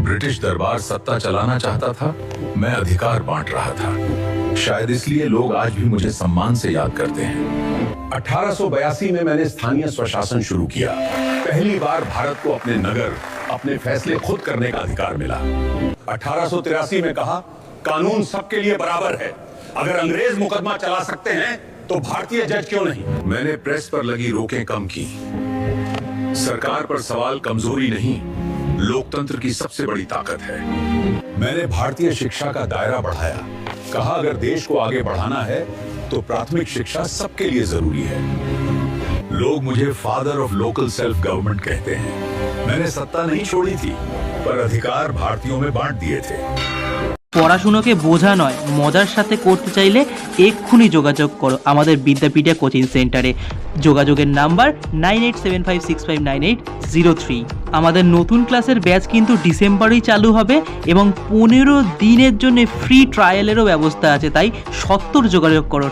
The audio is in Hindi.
ब्रिटिश दरबार सत्ता चलाना चाहता था, मैं अधिकार बांट रहा था। शायद इसलिए लोग आज भी मुझे सम्मान से याद करते हैं। 1882 में मैंने स्थानीय स्वशासन शुरू किया। पहली बार भारत को अपने नगर, अपने फैसले खुद करने का अधिकार मिला। 1883 में कहा, कानून सबके लिए बराबर है। अगर अंग्रेज मुकदमा चला सकते हैं तो भारतीय जज क्यों नहीं। मैंने प्रेस पर लगी रोकें कम की। सरकार पर सवाल कमजोरी नहीं, लोकतंत्र की सबसे बड़ी ताकत है। मैंने भारतीय शिक्षा का दायरा बढ़ाया। कहा, अगर देश को आगे बढ़ाना है तो प्राथमिक शिक्षा सबके लिए जरूरी है। लोग मुझे father of local self government कहते हैं। मैंने सत्ता नहीं छोड़ी थी, पर अधिकार भारतीयों में बांट दिए थे। পড়াশুনোকে বোঝা নয়, মজার সাথে করতে চাইলে এক্ষুনি যোগাযোগ করো আমাদের বিদ্যাপীঠিয়া কোচিং সেন্টারে। যোগাযোগের নাম্বার 9875659803। আমাদের নতুন ক্লাসের ব্যাচ কিন্তু ডিসেম্বরেই চালু হবে এবং 15 দিনের জন্য ফ্রি ট্রায়ালেরও ব্যবস্থা আছে, তাই সত্তর যোগাযোগ করো।